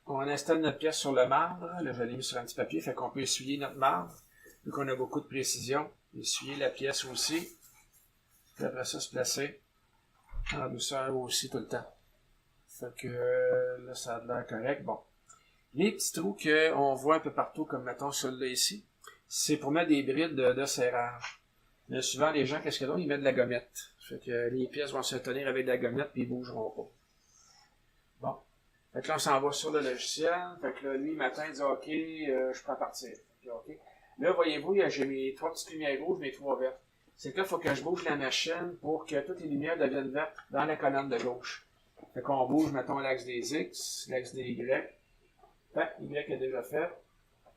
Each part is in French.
On installe notre pièce sur le marbre. Là, je l'ai mis sur un petit papier, fait qu'on peut essuyer notre marbre. Vu qu'on a beaucoup de précision. Essuyer la pièce aussi. Puis après ça, se placer en douceur aussi tout le temps. Fait que là, ça a l'air correct. Bon. Les petits trous qu'on voit un peu partout, comme mettons celui-là ici, c'est pour mettre des brides de serrage. Mais souvent, les gens, qu'est-ce qu'ils font? Ils mettent de la gommette. Fait que les pièces vont se tenir avec de la gommette puis ils bougeront pas. Bon. Fait que là, on s'en va sur le logiciel. Fait que là, lui, matin, il dit OK, je peux partir. Fait que, OK. Là, voyez-vous, j'ai mes 3 petites lumières rouges, mes 3 vertes. C'est que là, il faut que je bouge la machine pour que toutes les lumières deviennent vertes dans la colonne de gauche. Fait qu'on bouge, mettons, l'axe des X, l'axe des Y. Fait Y est déjà fait.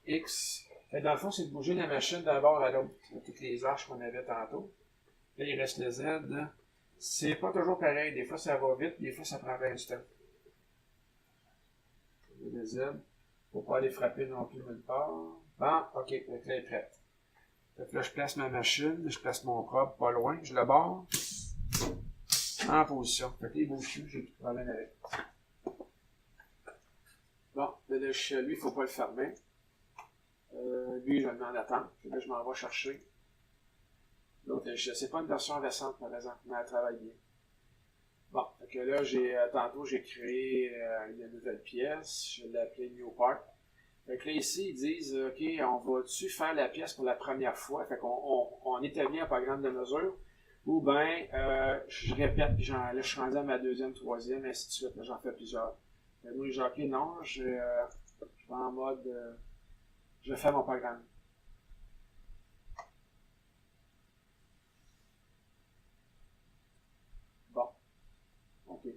X. Fait que dans le fond, c'est de bouger la machine d'un bord à l'autre. Toutes les arches qu'on avait tantôt. Là, il reste le Z. C'est pas toujours pareil. Des fois, ça va vite, des fois, ça prend bien du temps. Le Z. Faut pas aller frapper non plus nulle part. Bon, OK. Fait que là, elle est prête. Fait que là, je place ma machine, je place mon probe pas loin, je le barre. En position. Fait que les bouge plus, j'ai plus de problème avec. Bon, le logiciel, lui, il ne faut pas le fermer. Lui, je le mets en attente. Puis là, je m'en vais chercher. L'autre logiciel, c'est pas une version récente, par exemple, mais elle travaille bien. Bon, fait que là, tantôt, j'ai créé une nouvelle pièce. Je l'ai appelée New Part. Fait que là, ici, ils disent, OK, on va-tu faire la pièce pour la première fois? Fait qu'on établit un programme de mesure. Ou bien, je répète, puis là, je suis rendu à ma deuxième, troisième, ainsi de suite. Là, j'en fais plusieurs. Fait que moi, j'ai OK, non, je vais en mode, je vais faire mon programme. Bon. OK.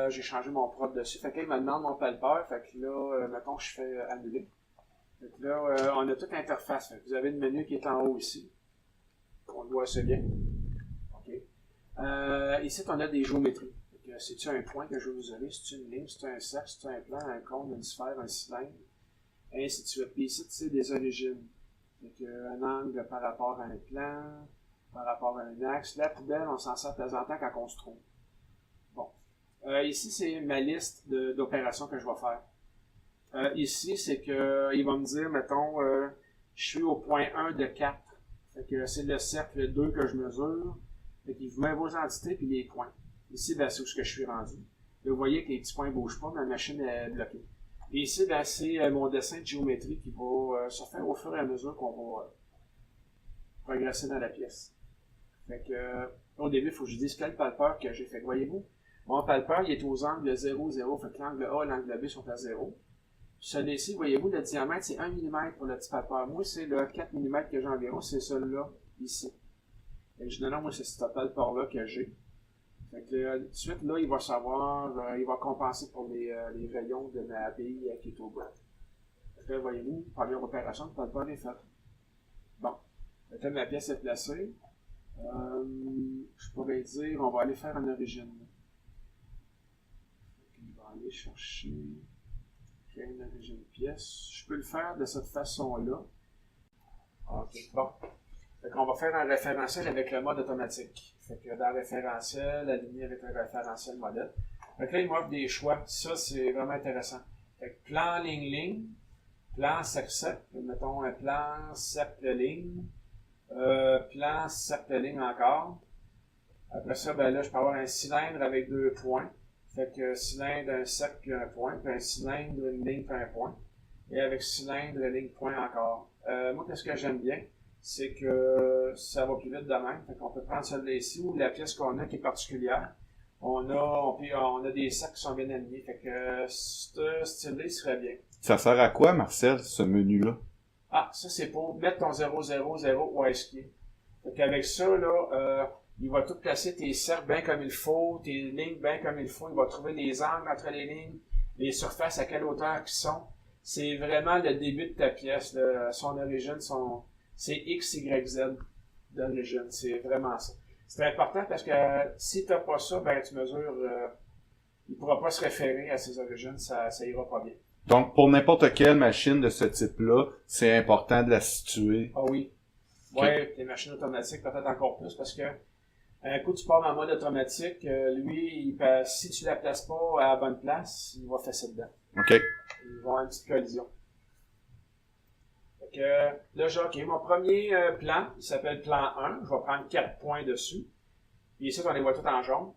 J'ai changé mon prop dessus. Fait qu'il me demande mon palpeur. Fait que là, mettons que je fais annuler. Fait que là, on a toute l'interface. Fait que vous avez le menu qui est en haut ici. On le voit assez bien. OK. Ici, on a des géométries. C'est-tu un point que je vais vous donner? C'est-tu une ligne? C'est-tu un cercle? C'est-tu un plan? Un cône? Une sphère? Un cylindre? Et ainsi de suite. Puis ici, c'est des origines. Donc, un angle par rapport à un plan, par rapport à un axe. La poubelle, on s'en sert de temps en temps quand on se trompe. Bon. Ici, c'est ma liste d'opérations que je vais faire. Ici, c'est que il va me dire, mettons, je suis au point 1 de 4. Fait que c'est le cercle 2 que je mesure. Fait qu'il vous met vos entités puis les points. Ici, ben, c'est où je suis rendu. Là, vous voyez que les petits points ne bougent pas, ma machine est bloquée. Et ici, ben, c'est mon dessin de géométrie qui va se faire au fur et à mesure qu'on va progresser dans la pièce. Fait que, au début, il faut que je dise quel palpeur que j'ai fait. Voyez-vous, mon palpeur, il est aux angles 0, 0. Fait que l'angle A et l'angle B sont à 0. Celui-ci, voyez-vous, le diamètre, c'est 1 mm pour le petit palpeur. Moi, c'est le 4 mm que j'ai environ, c'est celui-là, ici. Fait que généralement, moi, c'est ce palpeur-là que j'ai. Fait que tout de suite, là, il va savoir, il va compenser pour les rayons de ma bille qui est au bout. Fait que là, voyez-vous, première opération, le palpeur est fait. Bon. Fait que là, ma pièce est placée. Je pourrais dire, on va aller faire une origine. On va aller chercher créer une origine pièce. Je peux le faire de cette façon-là. OK. Bon. Fait qu'on va faire un référentiel avec le mode automatique. Fait que dans le référentiel, aligné avec le référentiel modèle. Fait que là, il m'offre des choix. Ça, c'est vraiment intéressant. Fait que plan ligne-ligne, plan cercle-cercle, mettons un plan cercle-ligne, plan cercle-ligne encore. Après ça, ben là, je peux avoir un cylindre avec 2 points. Fait que cylindre, un cercle puis un point, puis un cylindre, une ligne puis un point. Et avec cylindre, ligne, point encore. Moi, qu'est-ce que j'aime bien? C'est que ça va plus vite de même. Fait qu'on peut prendre celle-là ici, ou la pièce qu'on a qui est particulière. On a des cercles qui sont bien alignés. Fait que ce style-là, il serait bien. Ça sert à quoi, Marcel, ce menu-là? Ah, ça, c'est pour mettre ton 0, 0, 0 où est-ce qu'il est. Fait qu'avec ça, là, il va tout placer tes cercles bien comme il faut, tes lignes bien comme il faut. Il va trouver les angles entre les lignes, les surfaces à quelle hauteur qu'ils sont. C'est vraiment le début de ta pièce. Là. Son origine, c'est X, Y, Z d'origine. C'est vraiment ça. C'est important parce que si tu n'as pas ça, ben tu mesures, il ne pourra pas se référer à ses origines, ça ira pas bien. Donc, pour n'importe quelle machine de ce type-là, c'est important de la situer. Ah oui. Okay. Ouais, les machines automatiques peut-être encore plus parce que Un coup, tu pars en mode automatique, lui, si tu la places pas à la bonne place, il va fesser dedans. OK. Il va avoir une petite collision. Fait que, là, j'ai OK. Mon premier plan, il s'appelle plan 1. Je vais prendre 4 points dessus. Puis ici, on les voit tous en jaune.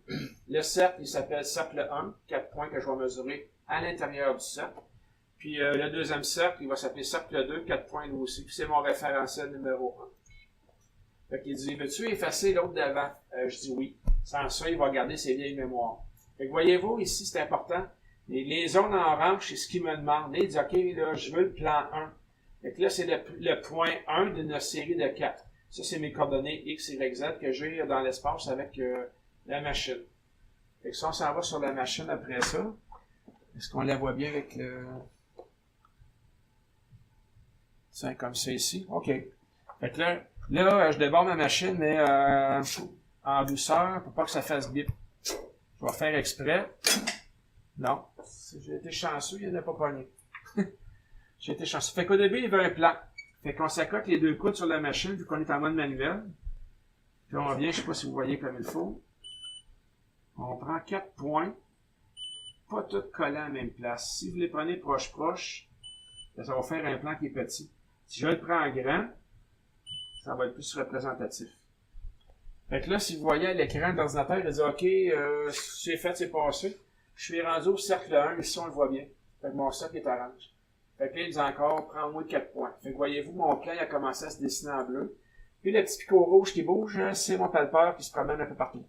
Le cercle, il s'appelle cercle 1. 4 points que je vais mesurer à l'intérieur du cercle. Puis le deuxième cercle, il va s'appeler cercle 2. 4 points lui aussi. Puis c'est mon référentiel numéro 1. Fait qu'il dit, veux-tu effacer l'autre d'avant? Je dis oui. Sans ça, il va garder ses vieilles mémoires. Fait que voyez-vous, ici, c'est important. Les zones en orange, c'est ce qu'il me demande. Il dit, OK, là, je veux le plan 1. Fait que là, c'est le point 1 d'une série de 4. Ça, c'est mes coordonnées X, Y, Z que j'ai dans l'espace avec la machine. Fait que ça, on s'en va sur la machine après ça. Est-ce qu'on la voit bien avec le... C'est comme ça ici. OK. Fait que là, je déborde ma machine, mais en douceur, pour pas que ça fasse bip. Je vais faire exprès. Non. J'ai été chanceux, il n'y en a pas pogné. J'ai été chanceux. Fait qu'au début, il y avait un plan. Fait qu'on s'accote les deux coudes sur la machine, vu qu'on est en mode manuel. Puis on vient, je sais pas si vous voyez comme il faut. On prend 4 points. Pas tous collés à la même place. Si vous les prenez proche, ça va faire un plan qui est petit. Si je le prends en grand, ça va être plus représentatif. Fait que là, si vous voyez à l'écran de l'ordinateur, il dit OK, c'est fait, c'est passé. Je suis rendu au cercle 1, ici on le voit bien. Fait que mon cercle est orange. Fait que là, il dit encore, prends au moins 4 points. Fait que voyez-vous, mon plan il a commencé à se dessiner en bleu. Puis le petit picot rouge qui bouge, c'est mon palpeur qui se promène un peu partout.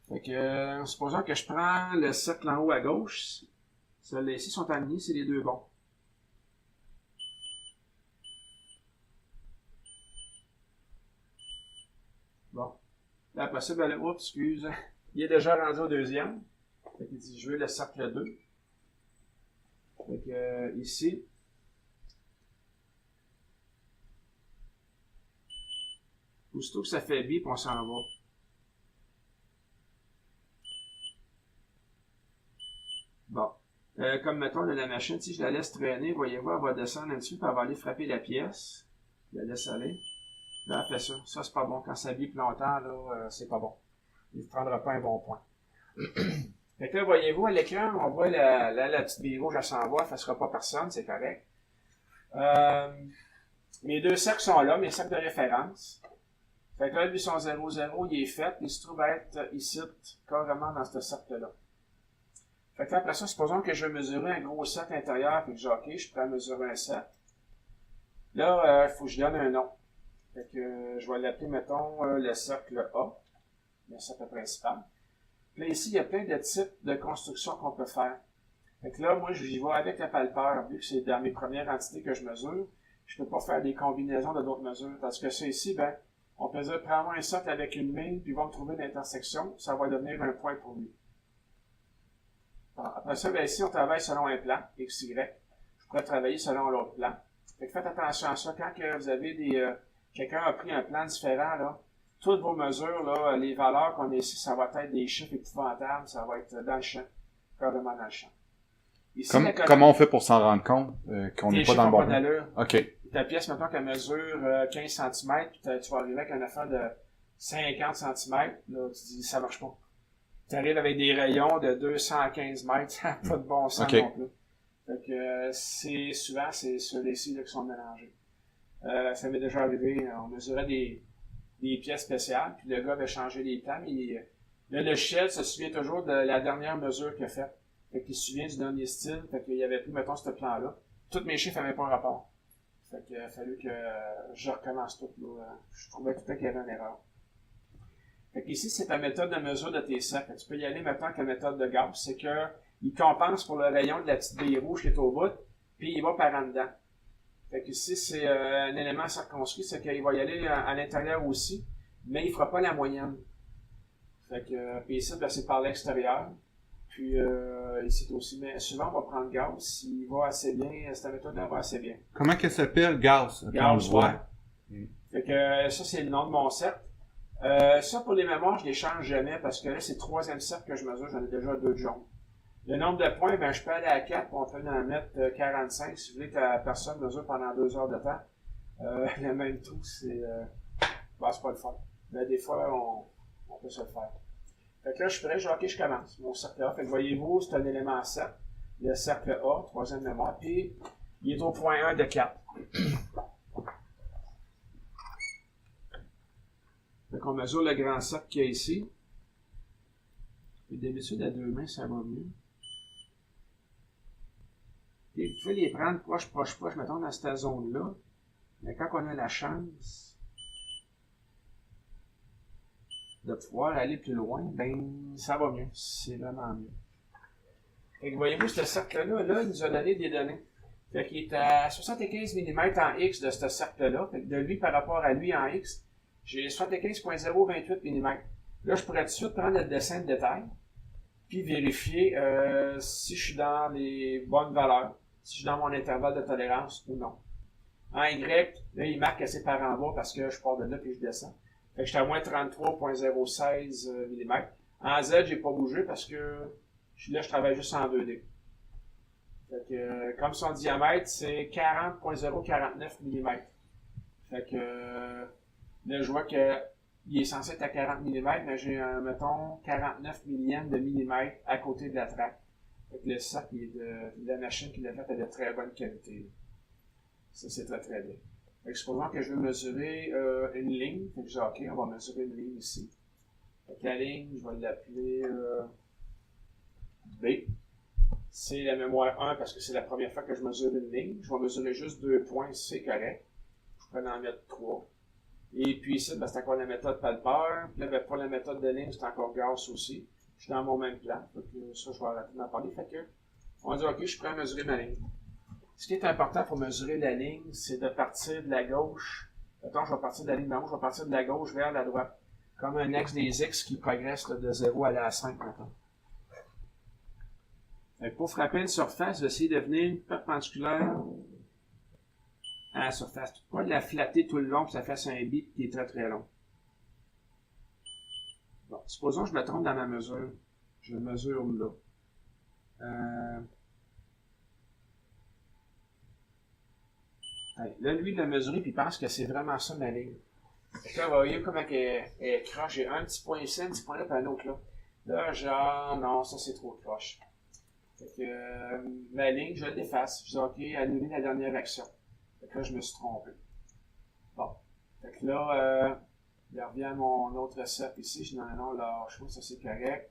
Fait que, supposons que je prends le cercle en haut à gauche. Ceux-là ici sont alignés, c'est les deux bons. Bon. Là, après ça, ben là, oups, excuse. Il est déjà rendu au deuxième. Fait qu'il dit, je veux le cercle 2. Fait que, ici. Aussitôt que ça fait bip, on s'en va. Bon. Comme mettons, la machine, si je la laisse traîner, voyez-vous, elle va descendre un petit peu, puis elle va aller frapper la pièce. Je la laisse aller. Là, elle fait ça. Ça, c'est pas bon. Quand ça bip longtemps, là, c'est pas bon. Il ne prendra pas un bon point. Fait que là, voyez-vous, à l'écran, on voit la petite bille rouge, elle s'en va, elle ne fassera pas personne, c'est correct. Mes deux cercles sont là, mes cercles de référence. Fait que là, lui, son 0, 0, il est fait, il se trouve être ici, carrément dans ce cercle-là. Fait que là, après ça, supposons que je vais mesurer un gros cercle intérieur, fait que j'ai OK, je peux mesurer un cercle. Là, il faut que je donne un nom. Fait que je vais l'appeler, mettons, le cercle A, le cercle principal. Puis là, ici, il y a plein de types de constructions qu'on peut faire. Fait que là, moi, j'y vais avec le palpeur, vu que c'est dans mes premières entités que je mesure. Je peux pas faire des combinaisons de d'autres mesures. Parce que ça ici, ben, on peut dire, prends un cercle avec une ligne, puis il va me trouver une intersection. Ça va devenir un point pour lui. Alors, après ça, ben, ici, on travaille selon un plan, XY. Je pourrais travailler selon l'autre plan. Fait que faites attention à ça. Quand que vous avez quelqu'un a pris un plan différent, là, toutes vos mesures, là, les valeurs qu'on a ici, ça va être des chiffres épouvantables, ça va être dans le champ, carrément dans le champ. Ici, comment on fait pour s'en rendre compte qu'on n'est pas dans le bon plan? OK. Ta pièce, mettons qu'elle mesure 15 cm, puis tu vas arriver avec une affaire de 50 cm, là, tu dis, ça marche pas. Tu arrives avec des rayons de 215 mètres, ça n'a pas de bon sens non plus. Fait que souvent, c'est ceux-ci qui sont mélangés. Ça m'est déjà arrivé, on mesurait des pièces spéciales, puis le gars avait changé les plans, mais le logiciel se souvient toujours de la dernière mesure qu'il a faite. Fait qu'il se souvient du dernier style, fait qu'il y avait plus, mettons, ce plan-là. Tous mes chiffres n'avaient pas un rapport. Fait qu'il a fallu que je recommence tout, là. Je trouvais tout à qu'il y avait une erreur. Fait qu'ici, c'est ta méthode de mesure de tes cercles. Tu peux y aller maintenant avec la méthode de Gauss, c'est que il compense pour le rayon de la petite bille rouge qui est au bout, puis il va par en dedans. Fait que ici, c'est un élément circonscrit, c'est qu'il va y aller à l'intérieur aussi, mais il ne fera pas la moyenne. Fait que, puis ici, ben, c'est par l'extérieur. Puis ici aussi, mais souvent, on va prendre Gauss, s'il va assez bien, cette méthode-là va assez bien. Comment qu'elle s'appelle, Gauss? Gauss, ouais. Fait que ça, c'est le nom de mon cercle. Ça, pour les mémoires, je les change jamais, parce que là, c'est le troisième cercle que je mesure, j'en ai déjà 2 de jaunes. Le nombre de points, ben, je peux aller à 4, on peut en mettre 45, si vous voulez que la personne mesure pendant 2 heures de temps. Le même trou, c'est Ben, c'est pas le fun. Mais des fois, on peut se le faire. Fait que là, je suis prêt, OK, je commence. Mon cercle A. Fait que voyez-vous, c'est un élément 7. Le cercle A, troisième mémoire. Puis, il est au point 1 de 4. Fait qu'on mesure le grand cercle qu'il y a ici. Puis d'habitude, à deux mains, ça va mieux. Puis, vous pouvez les prendre proche, mettons, dans cette zone-là. Mais quand on a la chance de pouvoir aller plus loin, ben, ça va mieux. C'est vraiment mieux. Fait que voyez-vous, ce cercle-là, là, il nous a donné des données. Fait qu'il est à 75 mm en X de ce cercle-là. Fait que de lui par rapport à lui en X, j'ai 75.028 mm. Là, je pourrais tout de suite prendre le dessin de détail, puis vérifier si je suis dans les bonnes valeurs, si je suis dans mon intervalle de tolérance ou non. En Y, là, il marque que c'est par en bas parce que je pars de là puis je descends. Fait que je suis à moins 33.016 mm. En Z, j'ai pas bougé parce que là, je travaille juste en 2D. Fait que, comme son diamètre, c'est 40.049 mm. Fait que, là, je vois que il est censé être à 40 mm, mais j'ai, mettons, 49 millièmes de millimètre à côté de la traque. Fait que le cercle de la machine qui l'a fait est de très bonne qualité. Ça, c'est très très bien. Fait que supposons que je veux mesurer une ligne. Fait que je dis, OK, on va mesurer une ligne ici. Fait que la ligne, je vais l'appeler B. C'est la mémoire 1 parce que c'est la première fois que je mesure une ligne. Je vais mesurer juste 2 points, c'est correct. Je peux en mettre 3. Et puis ici, ben, c'est encore la méthode palpeur. Puis là, ben, pour la méthode de ligne, c'est encore Gauss aussi. Je suis dans mon même plan. Fait que ça, je vais arrêter d'en parler. Fait que, on va dire, OK, je suis prêt à mesurer ma ligne. Ce qui est important pour mesurer la ligne, c'est de partir de la gauche. Attends, je vais partir de la ligne d'en haut, je vais partir de la gauche vers la droite. Comme un axe des X qui progresse là, de 0 à la 5 maintenant. Pour frapper une surface, je vais essayer de venir perpendiculaire à la surface. Pas de la flatter tout le long, que ça fasse un bip qui est très très long. Bon, supposons que je me trompe dans ma mesure. Je mesure là. Là, lui, il l'a mesuré puis il pense que c'est vraiment ça ma ligne. Là, vous voyez comment elle est croche. J'ai un petit point ici, un petit point là, puis un autre là. Là, genre, non, ça c'est trop croche. Fait que ma ligne, je l'efface. Je dis, OK, annuler la dernière action. Fait que là, je me suis trompé. Bon. Fait que là, il revient à mon autre cercle ici. Je dis, non, lâche-moi, ça c'est correct.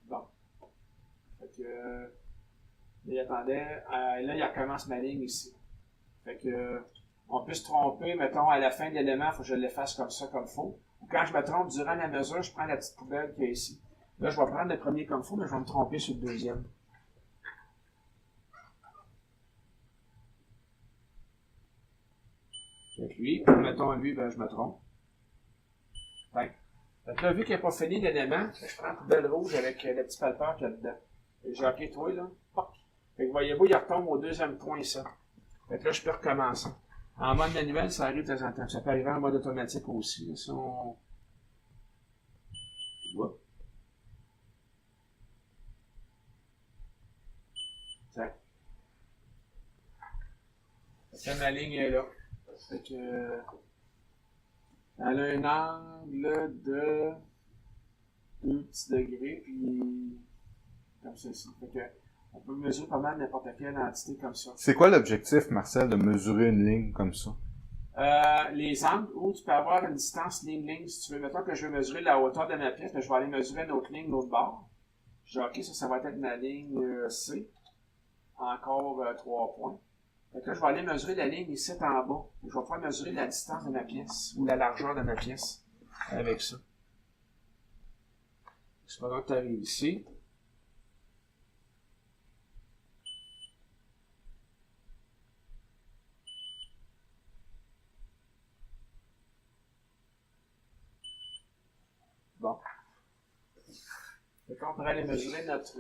Bon. Fait que, il attendait. Là, il recommence ma ligne ici. Fait que, on peut se tromper, mettons, à la fin de l'élément, il faut que je l'efface comme ça, comme il faut. Ou quand je me trompe durant la mesure, je prends la petite poubelle qu'il y a ici. Là, je vais prendre le premier comme il faut, mais je vais me tromper sur le deuxième. Fait que lui, mettons lui, ben, je me trompe. Fait que là, vu qu'il n'a pas fini l'élément, je prends la poubelle rouge avec le petit palpeur qu'il y a dedans. Et j'ai OK, toi, là, pop. Fait que voyez-vous, il retombe au deuxième point, ça. Fait que là, je peux recommencer. En mode manuel, ça arrive de temps en temps. Ça peut arriver en mode automatique aussi. Là, si on... Oups. Fait que ma ligne est là. Fait que... elle a un angle de 2 petits degrés, puis comme ceci. Fait que on peut mesurer pas mal n'importe quelle entité comme ça. C'est quoi l'objectif, Marcel, de mesurer une ligne comme ça? Les angles où tu peux avoir une distance ligne-ligne, si tu veux. Mettons que je veux mesurer la hauteur de ma pièce, mais je vais aller mesurer une autre ligne, l'autre bord. Je dis, OK, ça va être ma ligne C. Encore 3 points. Fait que là, je vais aller mesurer la ligne ici en bas. Je vais pouvoir mesurer la distance de ma pièce, ou la largeur de ma pièce, avec ça. C'est pas grave que tu arrives ici. Bon. Fait qu'on pourrait aller mesurer notre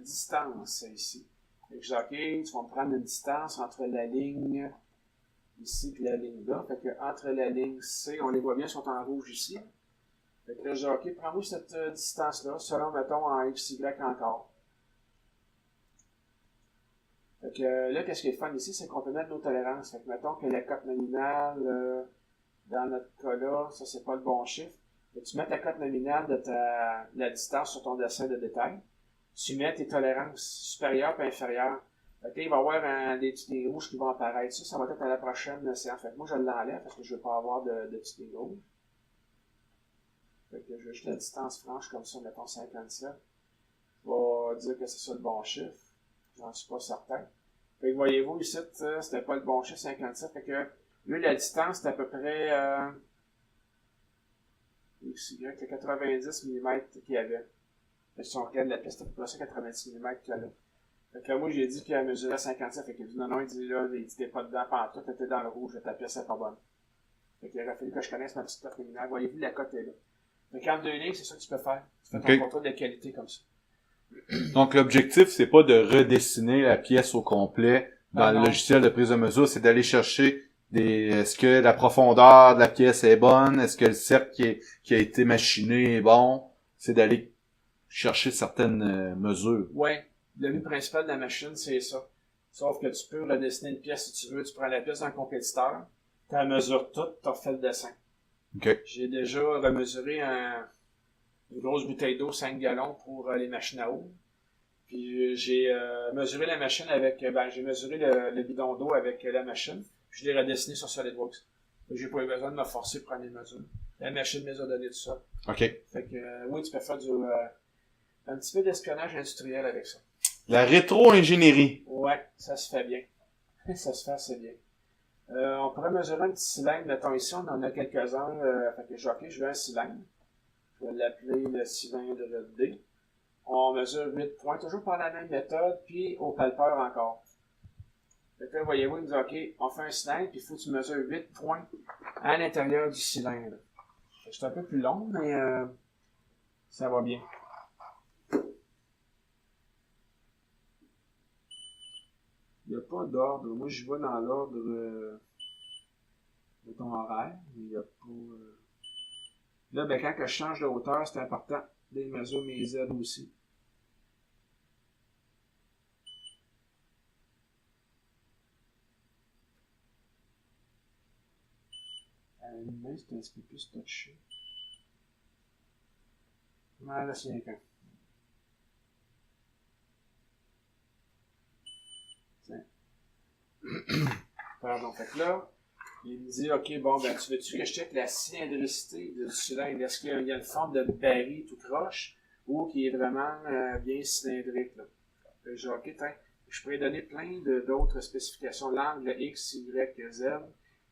distance ici. Fait que j'ai OK, tu vas me prendre une distance entre la ligne ici et la ligne là. Fait que entre la ligne C, on les voit bien, sont en rouge ici. Fait que là, j'ai OK, prends-moi cette distance-là, selon, mettons, en XY encore. Fait que là, qu'est-ce qui est le fun ici, c'est qu'on peut mettre nos tolérances. Fait que mettons que la cote nominale, dans notre cas-là, ça c'est pas le bon chiffre. Fait que tu mets ta cote nominale de la distance sur ton dessin de détail. Tu mets tes tolérances supérieures et inférieures. Fait que là, il va y avoir des petits lignes rouges qui vont apparaître. Ça va être à la prochaine séance. Fait que moi, je l'enlève parce que je veux pas avoir de petits lignes rouges. Fait que je vais juste la distance franche comme ça, mettons 57. Je vais dire que c'est ça le bon chiffre. J'en suis pas certain. Fait que voyez-vous ici, c'était pas le bon chiffre 57. Fait que lui, la distance, c'est à peu près XY, le 90 mm qu'il y avait. Fait que si on regarde la pièce, c'était à peu près ça 90 mm qu'il y avait. Fait que moi, j'ai dit qu'elle mesurait 57. Fait qu'il dit non, il dit là, t'es pas dedans pendant tout, t'étais dans le rouge, ta pièce est pas bonne. Fait qu'il aurait fallu que je connaisse ma petite cote nominale. Voyez-vous, la cote est là. Fait qu'en 2 lignes, c'est ça que tu peux faire. Tu fais ton contrôle de qualité comme ça. Donc, l'objectif, c'est pas de redessiner la pièce au complet dans le logiciel de prise de mesure, c'est d'aller chercher est-ce que la profondeur de la pièce est bonne, est-ce que le cercle qui a été machiné est bon, c'est d'aller chercher certaines mesures. Ouais. Le but principal de la machine, c'est ça. Sauf que tu peux redessiner une pièce si tu veux. Tu prends la pièce d'un compétiteur, tu la mesures toute, tu refais le dessin. Okay. J'ai déjà remesuré une grosse bouteille d'eau 5 gallons pour les machines à eau. Puis j'ai mesuré la machine j'ai mesuré le bidon d'eau avec la machine. Puis je l'ai redessiné sur SolidWorks. J'ai pas eu besoin de me forcer pour prendre les mesures. La machine me les a donné tout ça. OK. Fait que oui, tu peux faire un petit peu d'espionnage industriel avec ça. La rétro-ingénierie. Ouais, ça se fait bien. Ça se fait assez bien. On pourrait mesurer un petit cylindre. Mettons ici, on en a quelques-uns. Fait que je veux un cylindre. Je vais l'appeler le cylindre D. On mesure 8 points, toujours par la même méthode, puis au palpeur encore. Fait que là, voyez-vous, il nous dit, OK, on fait un cylindre, puis il faut que tu mesures 8 points à l'intérieur du cylindre. C'est un peu plus long, mais ça va bien. Il n'y a pas d'ordre. Moi, je vais dans l'ordre de ton horaire, mais il n'y a pas... Là, ben, quand je change de hauteur, c'est important de mesurer mes Z aussi. À une main, c'est un petit peu plus touché. Ouais, là, c'est un camp. Pardon, fait que là, il me dit, OK, bon, ben, tu veux-tu que je check la cylindricité du cylindre? Est-ce qu'il y a une forme de baril tout croche ou qui est vraiment bien cylindrique, là? J'ai OK, je pourrais donner plein d'autres spécifications, l'angle X, Y, Z,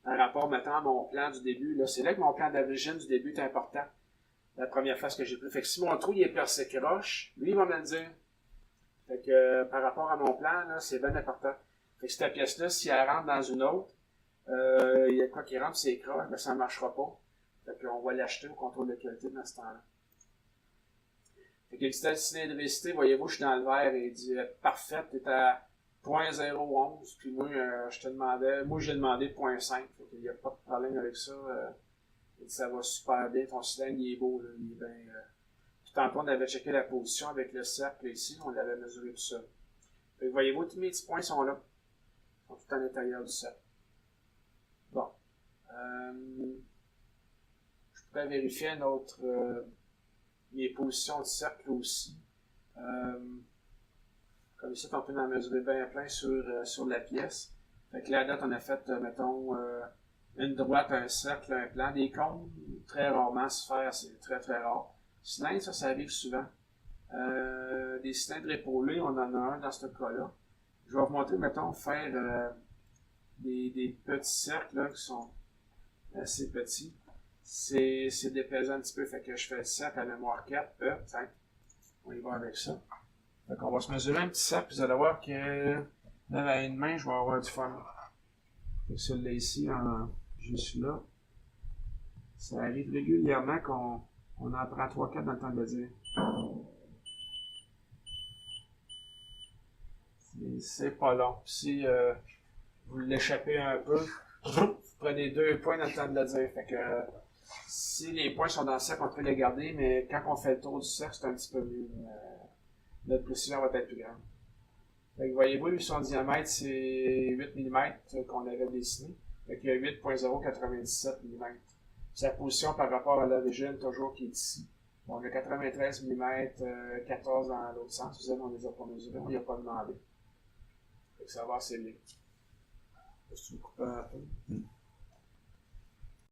par rapport maintenant à mon plan du début. Là, c'est là que mon plan d'origine du début est important. La première phase que j'ai pris. Fait que si mon trou il est percé croche, lui, il va me le dire. Fait que par rapport à mon plan, là, c'est bien important. Fait que cette pièce-là, si elle rentre dans une autre, il y a quoi qui rentre, c'est croche, ben ça ne marchera pas. Fait qu'on va l'acheter au contrôle de qualité dans ce temps-là. Fait que le cylindricité, voyez-vous, je suis dans le vert et il dit parfait, tu es à 0.011. Puis moi, j'ai demandé 0.5. Fait qu'il n'y a pas de problème avec ça. Ça va super bien. Ton cylindre, il est beau. Là, il est bien. Puis tantôt, on avait checké la position avec le cercle ici. On l'avait mesuré tout ça. Fait que voyez-vous, tous mes petits points sont là. Ils sont tout à l'intérieur du cercle. Bon. Je pourrais vérifier un autre. Mes positions de cercle aussi. Comme ici, on peut en mesurer bien plein sur la pièce. Fait que là, on a fait, mettons, une droite, un cercle, un plan. Des cônes, très rarement se faire, c'est très très rare. Cylindre, ça arrive souvent. Des cylindres épaulés, on en a un dans ce cas-là. Je vais vous montrer, mettons, faire des petits cercles là, qui sont assez petits. C'est dépaisé un petit peu, fait que je fais le cercle à mémoire 4. Tiens, on y va avec ça. Fait qu'on va se mesurer un petit cercle, puis vous allez voir que là, à une main, je vais avoir du fun. Fait que celui-là ici, juste là, ça arrive régulièrement qu'on en prend 3-4 dans le temps de le dire. C'est pas long. Si vous l'échappez un peu, vous prenez 2 points dans le temps de le dire. Fait que si les points sont dans le cercle, on peut les garder, mais quand on fait le tour du cercle, c'est un petit peu mieux. Notre précision va être plus grande. Fait que voyez-vous, lui, son diamètre, c'est 8 mm qu'on avait dessiné. Fait qu'il y a 8.097 mm. Sa position par rapport à l'origine, toujours qui est ici. On a 93 mm, 14 dans l'autre sens. Vous savez, on les a pas mesurés, on n'y a pas demandé. Fait que ça va assez bien. Je vais couper un peu.